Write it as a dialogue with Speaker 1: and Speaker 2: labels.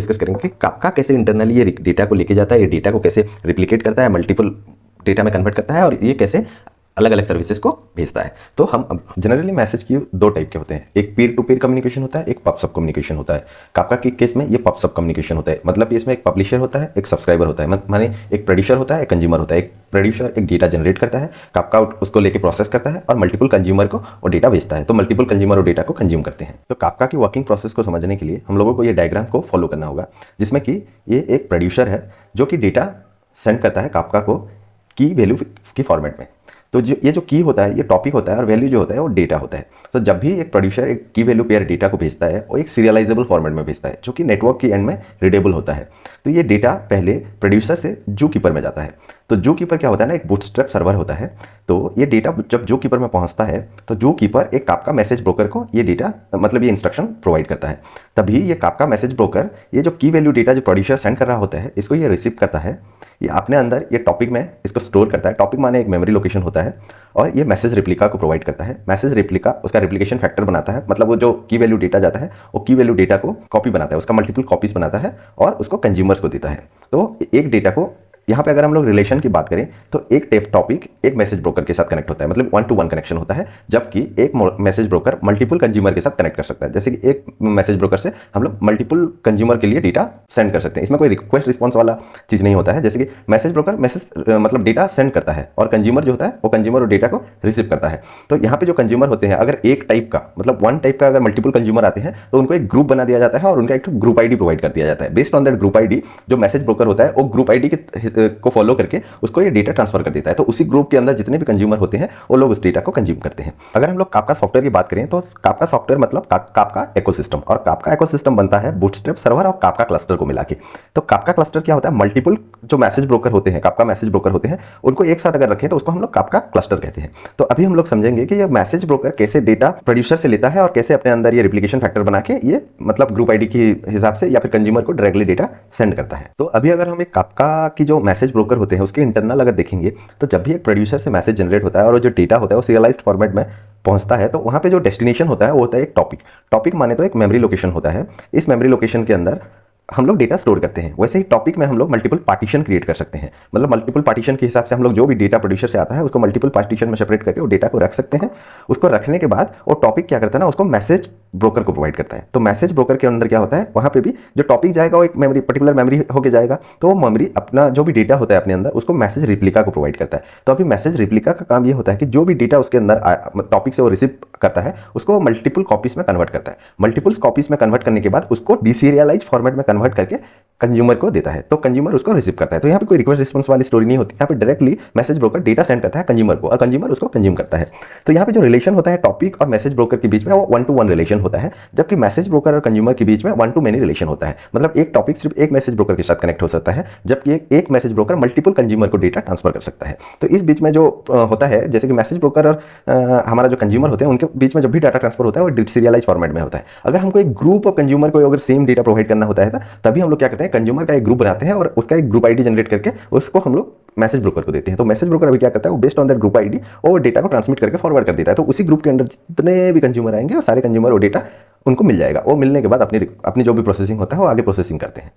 Speaker 1: Discuss करेंगे कि Kafka कैसे इंटरनली ये डेटा को लेके जाता है, ये डेटा को कैसे रिप्लिकेट करता है, मल्टीपल डेटा में कन्वर्ट करता है और ये कैसे अलग अलग सर्विसेज को भेजता है। तो हम जनरली मैसेज की दो टाइप के होते हैं, एक पीयर टू पीयर कम्युनिकेशन होता है, एक पब-सब कम्युनिकेशन होता है। काफका के केस में ये पब-सब कम्युनिकेशन होता है, मतलब इसमें एक पब्लिशर होता है, एक सब्सक्राइबर होता है, माने एक प्रोड्यूसर होता है, एक कंज्यूमर होता है। एक प्रोड्यूसर एक डेटा जनरेट करता है, काफका उसको लेके प्रोसेस करता है और मल्टीपल कंज्यूमर को वो डेटा भेजता है, तो मल्टीपल कंज्यूमर वो डेटा को कंज्यूम करते हैं। तो काफका की वर्किंग प्रोसेस को समझने के लिए हम लोगों को ये डायग्राम को फॉलो करना होगा, जिसमें कि ये एक प्रोड्यूसर है जो कि डेटा सेंड करता है काफका को की वैल्यू की फॉर्मेट में। तो ये जो की होता है ये टॉपिक होता है और वैल्यू जो होता है वो डेटा होता है। तो जब भी एक प्रोड्यूसर एक की वैल्यू पेयर डेटा को भेजता है वो एक सीरियलाइजेबल फॉर्मेट में भेजता है, जो कि नेटवर्क की एंड में रीडेबल होता है। तो ये डेटा पहले प्रोड्यूसर से जूकीपर में जाता है। तो जूकीपर क्या होता है ना, एक बूटस्ट्रैप सर्वर होता है। तो ये डेटा जब जूकीपर में पहुंचता है तो जूकीपर एक काफका मैसेज ब्रोकर को ये डेटा मतलब ये इंस्ट्रक्शन प्रोवाइड करता है। तभी ये काफका मैसेज ब्रोकर ये जो की वैल्यू डेटा जो प्रोड्यूसर सेंड कर रहा होता है इसको ये रिसीव करता है, ये अपने अंदर ये टॉपिक में इसको स्टोर करता है। टॉपिक माने एक मेमोरी लोकेशन होता है और ये मैसेज रिप्लिका को प्रोवाइड करता है। मैसेज रिप्लिका उसका रिप्लिकेशन फैक्टर बनाता है, मतलब वो जो की वैल्यू डेटा जाता है वो की वैल्यू डेटा को कॉपी बनाता है, उसका मल्टीपल कॉपीज बनाता है और उसको कंज्यूमर्स को देता है। तो एक डेटा को यहाँ पे अगर हम लोग रिलेशन की बात करें तो एक टॉपिक एक मैसेज ब्रोकर के साथ कनेक्ट होता है, मतलब 1-to-1 कनेक्शन होता है, जबकि एक मैसेज ब्रोकर मल्टीपल कंज्यूमर के साथ कनेक्ट कर सकता है। जैसे कि एक मैसेज ब्रोकर से हम लोग मल्टीपल कंज्यूमर के लिए डेटा सेंड कर सकते हैं। इसमें कोई रिक्वेस्ट रिस्पॉन्स वाला चीज़ नहीं होता है। जैसे कि मैसेज ब्रोकर मैसेज मतलब डेटा सेंड करता है और कंज्यूमर जो होता है वो कंज्यूमर और डेटा को रिसीव करता है। तो यहाँ पे जो कंज्यूमर होते हैं अगर एक टाइप का मतलब वन टाइप का अगर मल्टीपल कंज्यूमर आते हैं तो उनको एक ग्रुप बना दिया जाता है और उनका एक ग्रुप आईडी प्रोवाइड कर दिया जाता है। Based on that group ID जो मैसेज ब्रोकर होता है वो ग्रुप आईडी को फॉलो करके उसको ये डेटा ट्रांसफर कर देता है। तो उसी ग्रुप के अंदर जितने भी कंज्यूमर होते हैं वो लोग उस डेटा को कंज्यूम करते हैं। अगर हम लोग काफका सॉफ्टवेयर की बात करें तो काफका सॉफ्टवेयर मतलब काफका इकोसिस्टम, और काफका इकोसिस्टम बनता है बूटस्ट्रैप सर्वर और काफका क्लस्टर को मिला के। तो काफका क्लस्टर क्या होता है, मल्टीपल जो मैसेज ब्रोकर होते हैं, काफका मैसेज ब्रोकर होते हैं, उनको एक साथ अगर रखें तो उसको हम लोग काफका क्लस्टर कहते हैं। तो अभी हम लोग समझेंगे कि ये मैसेज ब्रोकर कैसे डेटा प्रोड्यूसर से लेता है और कैसे अपने अंदर ये रिप्लिकेशन फैक्टर बना के ये मतलब ग्रुप आईडी के हिसाब से या फिर कंज्यूमर को डायरेक्टली डेटा सेंड करता है। तो अभी अगर हम एक काफका की जो मैसेज ब्रोकर होते हैं उसके इंटरनल अगर देखेंगे तो जब भी एक प्रोड्यूसर से मैसेज जनरेट होता है और जो डेटा होता है वो सीरियलाइज्ड फॉर्मेट में पहुंचता है तो वहां पे जो डेस्टिनेशन होता है वो होता है एक टॉपिक। टॉपिक माने तो एक मेमोरी लोकेशन होता है। इस मेमोरी लोकेशन के अंदर हम लोग डेटा स्टोर करते हैं। वैसे ही टॉपिक में हम लोग मल्टीपल पार्टीशन क्रिएट कर सकते हैं, मतलब मल्टीपल पार्टीशन के हिसाब से हम लोग जो भी डेटा प्रोड्यूसर से आता है उसको मल्टीपल पार्टीशन में सेपरेट करके वो डेटा को रख सकते हैं। उसको रखने के बाद वो टॉपिक क्या करता है ना, उसको मैसेज ब्रोकर को प्रोवाइड करता है। तो मैसेज ब्रोकर के अंदर क्या होता है, वहां पे भी जो टॉपिक जाएगा वो एक मेमोरी पर्टिकुलर मेमोरी होके जाएगा। तो वो मेमोरी अपना जो भी डेटा होता है अपने अंदर उसको मैसेज रिप्लिका को प्रोवाइड करता है। तो अभी मैसेज रिप्लिका का काम ये होता है कि जो भी डेटा उसके अंदर टॉपिक से वो रिसीव करता है उसको मल्टीपल कॉपीज में कन्वर्ट करता है। मल्टीपल कॉपीज में कन्वर्ट करने के बाद उसको डीसीरियलाइज फॉर्मेट में कन्वर्ट करके कंज्यूमर को देता है, तो कंज्यूमर उसको रिसीव करता है। तो यहाँ पे कोई रिक्वेस्ट रिस्पॉन्स वाली स्टोरी नहीं होती, यहाँ पे directly message broker data send करता है कंज्यूमर को और कंज्यूमर उसको कंज्यूम करता है। तो यहाँ पे जो रिलेशन होता है टॉपिक और मैसेज ब्रोकर के बीच में वो 1-to-1 रिलेशन होता है, जबकि मैसेज ब्रोकर और कंज्यूमर के बीच में 1-to-many रिलेशन होता है। मतलब एक टॉपिक सिर्फ एक मैसेज ब्रोकर के साथ कनेक्ट हो सकता है, जबकि एक मैसेज ब्रोकर मल्टीपल कंज्यूमर को डेटा ट्रांसफर कर सकता है। तो इस बीच में जो होता है जैसे कि मैसेज ब्रोकर और हमारा जो कंज्यूमर होते हैं उनके बीच में जब भी डाटा ट्रांसफर होता है वो सीरियलाइज फॉर्मेट में होता है। अगर हमको एक ग्रुप ऑफ कंज्यूमर को अगर सेम डेटा प्रोवाइड करना होता है तभी हम लोग क्या करते हैं, कंज्यूमर का एक ग्रुप बनाते हैं और उसका एक ग्रुप आईडी जनरेट करके उसको हम लोग मैसेज ब्रोकर को देते हैं। तो मैसेज ब्रोकर अभी क्या करता है, वो based on that group ID वो डेटा को ट्रांसमिट करके फॉरवर्ड कर देता है। तो उसी ग्रुप के अंदर जितने भी कंज्यूमर आएंगे वो सारे कंज्यूमर वो डेटा उनको मिल जाएगा। वो मिलने के बाद अपनी जो भी प्रोसेसिंग होता है वो आगे प्रोसेसिंग करते हैं।